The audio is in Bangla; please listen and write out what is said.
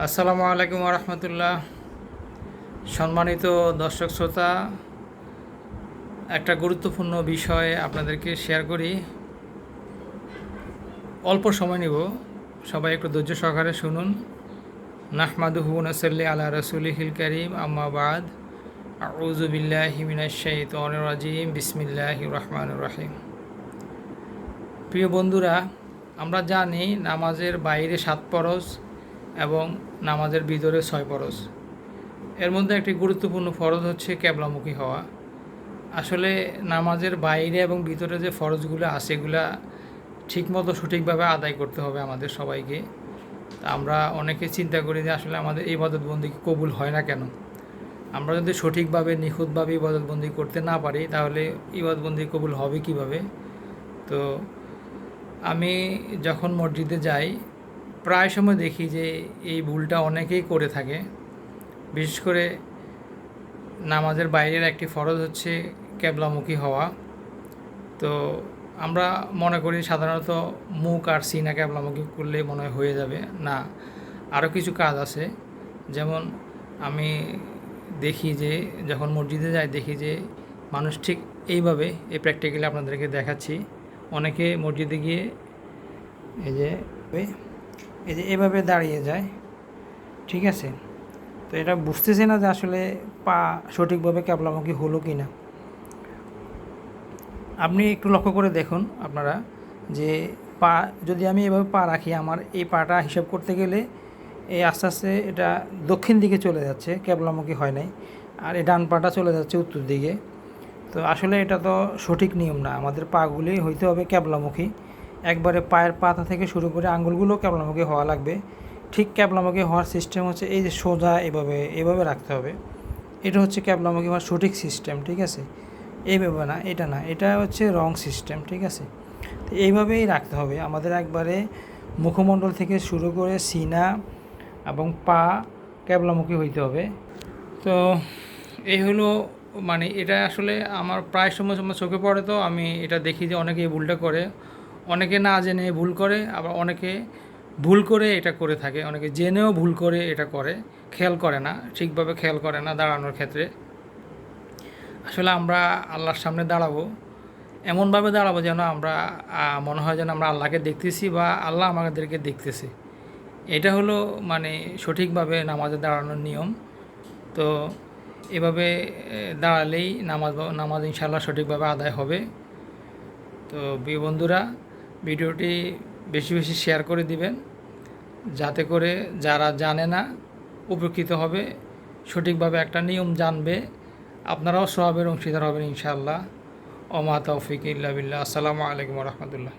আসসালামু আলাইকুম রহমতুল্লাহ। সম্মানিত দর্শক শ্রোতা, একটা গুরুত্বপূর্ণ বিষয় আপনাদেরকে শেয়ার করি। অল্প সময় নিব, সবাই একটু ধৈর্য সহকারে শুনুন। নাহমাদুহু ওয়া নুসাল্লি আলা রাসূলিহিল কারীম, আম্মা বাদ। আউযু বিল্লাহি মিনাশ শাইতানির রাজিম, বিসমিল্লাহির রহমানির রহিম। প্রিয় বন্ধুরা, আমরা জানি নামাজের বাইরে 7 ফরজ এবং নামাজের ভিতরে 6 ফরজ। এর মধ্যে একটি গুরুত্বপূর্ণ ফরজ হচ্ছে ক্যাবলামুখী হওয়া। আসলে নামাজের বাইরে এবং ভিতরে যে ফরজগুলো আছে এগুলা ঠিকমতো সঠিকভাবে আদায় করতে হবে আমাদের সবাইকে। তা আমরা অনেকে চিন্তা করি যে আসলে আমাদের ইবাদতবন্দি কবুল হয় না কেন। আমরা যদি সঠিকভাবে নিখুঁতভাবে ইবাদতবন্দি করতে না পারি তাহলে ইবাদতবন্দি কবুল হবে কিভাবে? তো আমি যখন মসজিদে যাই প্রায় সময় দেখি যে এই ভুলটা অনেকেই করে থাকে। বিশেষ করে নামাজের বাইরের একটি ফরজ হচ্ছে ক্যাবলামুখী হওয়া। তো আমরা মনে করি সাধারণত মুখ আর সিনা ক্যাবলামুখী করলে মনে হয় হয়ে যাবে না, আরও কিছু কাজ আছে। যেমন আমি দেখি যে যখন মসজিদে যাই দেখি যে মানুষ ঠিক এইভাবে, এই প্র্যাকটিক্যালি আপনাদেরকে দেখাচ্ছি। অনেকে মসজিদে গিয়ে এই যে এভাবে দাঁড়িয়ে যায়, ঠিক আছে? তো এটা বুঝতেছে না যে আসলে পা সঠিকভাবে ক্যাবলামুখী হলো কি না। আপনি একটু লক্ষ্য করে দেখুন আপনারা যে পা যদি আমি এভাবে পা রাখি, আমার এই পাটা হিসাব করতে গেলে এই আস্তে আস্তে এটা দক্ষিণ দিকে চলে যাচ্ছে, ক্যাবলামুখী হয় নাই। আর এই ডান পাটা চলে যাচ্ছে উত্তর দিকে। তো আসলে এটা তো সঠিক নিয়ম না, আমাদের পাগুলি হইতে হবে ক্যাবলামুখী। একবারে পায়ের পাতা থেকে শুরু করে আঙ্গুলগুলো ক্যাবলামুখী হওয়া লাগবে। ঠিক ক্যাবলামুখী হওয়ার সিস্টেম হচ্ছে এই যে সোজা এভাবে রাখতে হবে। এটা হচ্ছে ক্যাবলামুখী হওয়ার সঠিক সিস্টেম, ঠিক আছে? এইভাবে না, এটা না, এটা হচ্ছে রং সিস্টেম, ঠিক আছে? তো এইভাবেই রাখতে হবে আমাদের, একবারে মুখমণ্ডল থেকে শুরু করে সিনা এবং পা ক্যাবলামুখী হইতে হবে। তো এই হলো, মানে এটা আসলে আমার প্রায় সময় চোখে পড়ে। তো আমি এটা দেখি যে অনেকে এই ভুলটা করে, অনেকে না জেনে ভুল করে, আবার অনেকে ভুল করে এটা করে থাকে, অনেকে জেনেও ভুল করে এটা করে, খেয়াল করে না, ঠিকভাবে খেয়াল করে না দাঁড়ানোর ক্ষেত্রে। আসলে আমরা আল্লাহর সামনে দাঁড়াবো, এমনভাবে দাঁড়াবো যেন আমরা মনে হয় যেন আমরা আল্লাহকে দেখতেছি বা আল্লাহ আমাদেরকে দেখতেছে। এটা হলো মানে সঠিকভাবে নামাজে দাঁড়ানোর নিয়ম। তো এভাবে দাঁড়ালেই নামাজ ইনশাআল্লাহ সঠিকভাবে আদায় হবে। তো প্রিয় বন্ধুরা, ভিডিওটি বেশি বেশি শেয়ার করে দিবেন, যাতে করে যারা জানে না উপকৃত হবে, সঠিকভাবে একটা নিয়ম জানবে, আপনারাও সওয়াবের অংশীদার হবেন ইনশাআল্লাহ। ওমা তৌফিক ইল্লা বিল্লাহ। আসসালামু আলাইকুম রহমতুল্লাহ।